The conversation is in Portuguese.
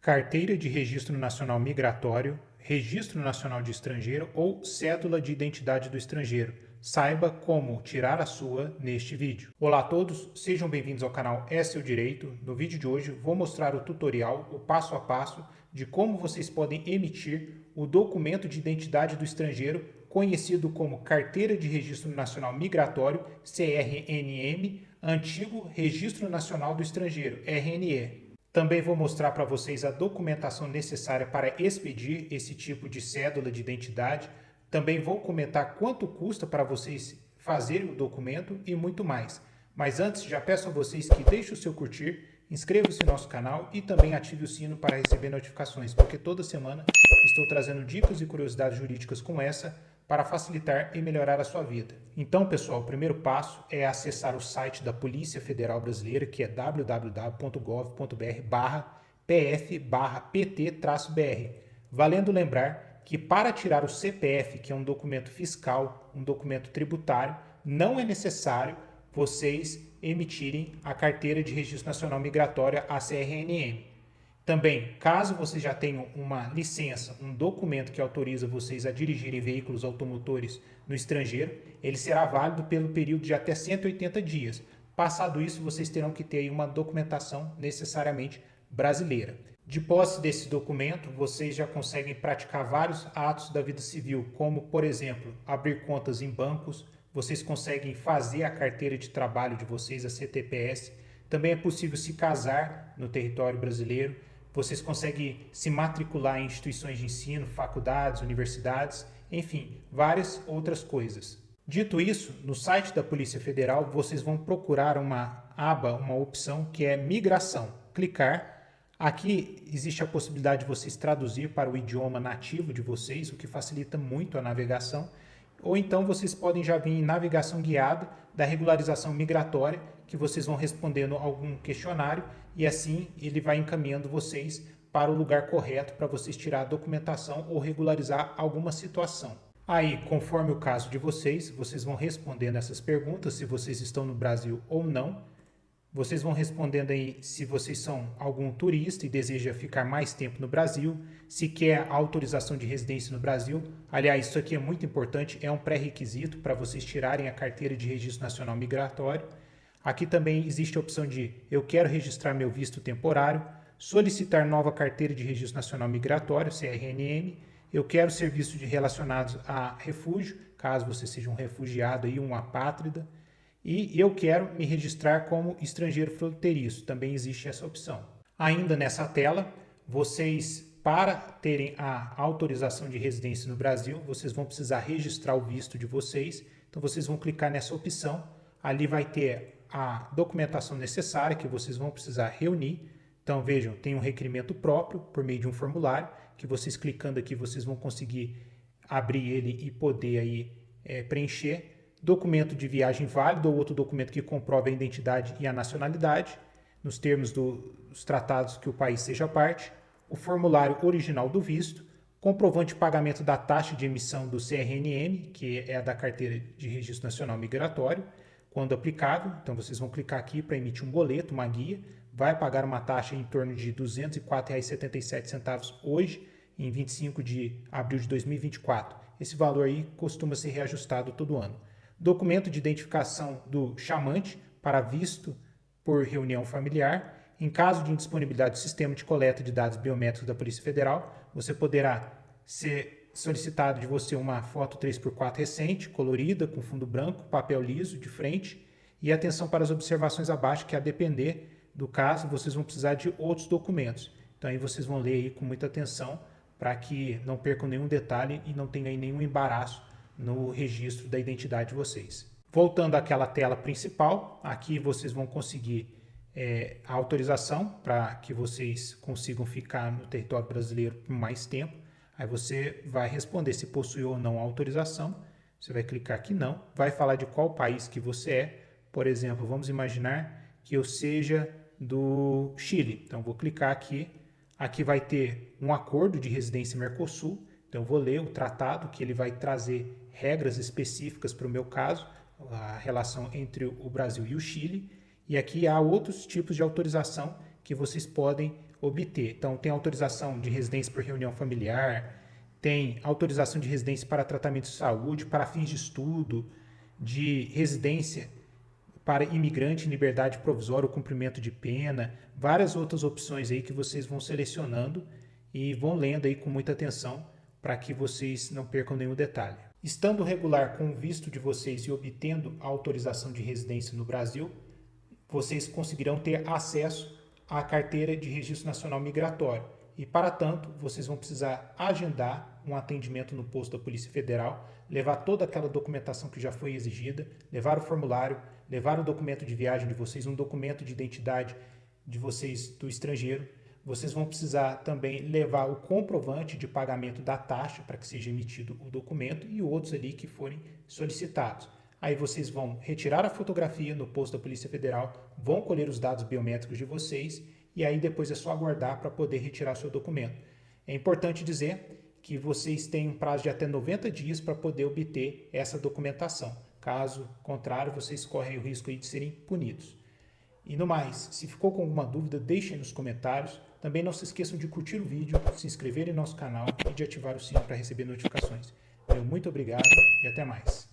carteira de registro nacional migratório, registro nacional de estrangeiro ou cédula de identidade do estrangeiro. Saiba como tirar a sua neste vídeo. Olá a todos, sejam bem-vindos ao canal É Seu Direito. No vídeo de hoje vou mostrar o tutorial, o passo a passo de como vocês podem emitir o documento de identidade do estrangeiro, conhecido como Carteira de Registro Nacional Migratório, CRNM, antigo Registro Nacional do Estrangeiro, RNE. Também vou mostrar para vocês a documentação necessária para expedir esse tipo de cédula de identidade. Também vou comentar quanto custa para vocês fazerem o documento e muito mais. Mas antes, já peço a vocês que deixem o seu curtir, inscreva-se no nosso canal e também ative o sino para receber notificações, porque toda semana estou trazendo dicas e curiosidades jurídicas como essa para facilitar e melhorar a sua vida. Então, pessoal, o primeiro passo é acessar o site da Polícia Federal Brasileira, que é www.gov.br/pf/pt-br. Valendo lembrar que para tirar o CPF, que é um documento fiscal, um documento tributário, não é necessário vocês emitirem a Carteira de Registro Nacional Migratória, a CRNM. Também, caso vocês já tenham uma licença, um documento que autoriza vocês a dirigirem veículos automotores no estrangeiro, ele será válido pelo período de até 180 dias. Passado isso, vocês terão que ter uma documentação necessariamente brasileira. De posse desse documento, vocês já conseguem praticar vários atos da vida civil, como, por exemplo, abrir contas em bancos, vocês conseguem fazer a carteira de trabalho de vocês, a CTPS. Também é possível se casar no território brasileiro. Vocês conseguem se matricular em instituições de ensino, faculdades, universidades, enfim, várias outras coisas. Dito isso, no site da Polícia Federal, vocês vão procurar uma aba, uma opção que é Migração. Clicar. Aqui existe a possibilidade de vocês traduzir para o idioma nativo de vocês, o que facilita muito a navegação. Ou então vocês podem já vir em navegação guiada da regularização migratória, que vocês vão respondendo algum questionário e assim ele vai encaminhando vocês para o lugar correto para vocês tirar a documentação ou regularizar alguma situação. Aí, conforme o caso de vocês, vocês vão respondendo essas perguntas, se vocês estão no Brasil ou não. Vocês vão respondendo aí se vocês são algum turista e deseja ficar mais tempo no Brasil, se quer autorização de residência no Brasil. Aliás, isso aqui é muito importante, é um pré-requisito para vocês tirarem a Carteira de Registro Nacional Migratório. Aqui também existe a opção de eu quero registrar meu visto temporário, solicitar nova Carteira de Registro Nacional Migratório, CRNM, eu quero ser visto de relacionados a refúgio, caso você seja um refugiado e um apátrida, e eu quero me registrar como estrangeiro fronteiriço, também existe essa opção. Ainda nessa tela, vocês, para terem a autorização de residência no Brasil, vocês vão precisar registrar o visto de vocês, então vocês vão clicar nessa opção, ali vai ter a documentação necessária que vocês vão precisar reunir. Então vejam, tem um requerimento próprio por meio de um formulário, que vocês clicando aqui vocês vão conseguir abrir ele e poder aí preencher. Documento de viagem válido ou outro documento que comprove a identidade e a nacionalidade, nos termos dos tratados que o país seja parte, o formulário original do visto, comprovante de pagamento da taxa de emissão do CRNM, que é a da Carteira de Registro Nacional Migratório, quando aplicável. Então vocês vão clicar aqui para emitir um boleto, uma guia, vai pagar uma taxa em torno de R$ 204,77 hoje, em 25 de abril de 2024. Esse valor aí costuma ser reajustado todo ano. Documento de identificação do chamante para visto por reunião familiar. Em caso de indisponibilidade do sistema de coleta de dados biométricos da Polícia Federal, você poderá ser solicitado de você uma foto 3x4 recente, colorida, com fundo branco, papel liso de frente, e atenção para as observações abaixo, que a depender do caso, vocês vão precisar de outros documentos. Então aí vocês vão ler aí com muita atenção para que não percam nenhum detalhe e não tenham aí nenhum embaraço no registro da identidade de vocês. Voltando àquela tela principal, aqui vocês vão conseguir a autorização para que vocês consigam ficar no território brasileiro por mais tempo. Aí você vai responder se possui ou não a autorização. Você vai clicar que não. Vai falar de qual país que você é. Por exemplo, vamos imaginar que eu seja do Chile. Então, vou clicar aqui. Aqui vai ter um acordo de residência Mercosul. Então, eu vou ler o tratado, que ele vai trazer regras específicas para o meu caso, a relação entre o Brasil e o Chile. E aqui há outros tipos de autorização que vocês podem obter. Então, tem autorização de residência por reunião familiar, tem autorização de residência para tratamento de saúde, para fins de estudo, de residência para imigrante em liberdade provisória ou cumprimento de pena, várias outras opções aí que vocês vão selecionando e vão lendo aí com muita atenção para que vocês não percam nenhum detalhe. Estando regular com o visto de vocês e obtendo a autorização de residência no Brasil, vocês conseguirão ter acesso à carteira de registro nacional migratório. E, para tanto, vocês vão precisar agendar um atendimento no posto da Polícia Federal, levar toda aquela documentação que já foi exigida, levar o formulário, levar o documento de viagem de vocês, um documento de identidade de vocês do estrangeiro. Vocês vão precisar também levar o comprovante de pagamento da taxa para que seja emitido o documento e outros ali que forem solicitados. Aí vocês vão retirar a fotografia no posto da Polícia Federal, vão colher os dados biométricos de vocês e aí depois é só aguardar para poder retirar seu documento. É importante dizer que vocês têm um prazo de até 90 dias para poder obter essa documentação. Caso contrário, vocês correm o risco aí de serem punidos. E no mais, se ficou com alguma dúvida, deixem nos comentários. Também não se esqueçam de curtir o vídeo, se inscrever em nosso canal e de ativar o sino para receber notificações. Muito obrigado e até mais.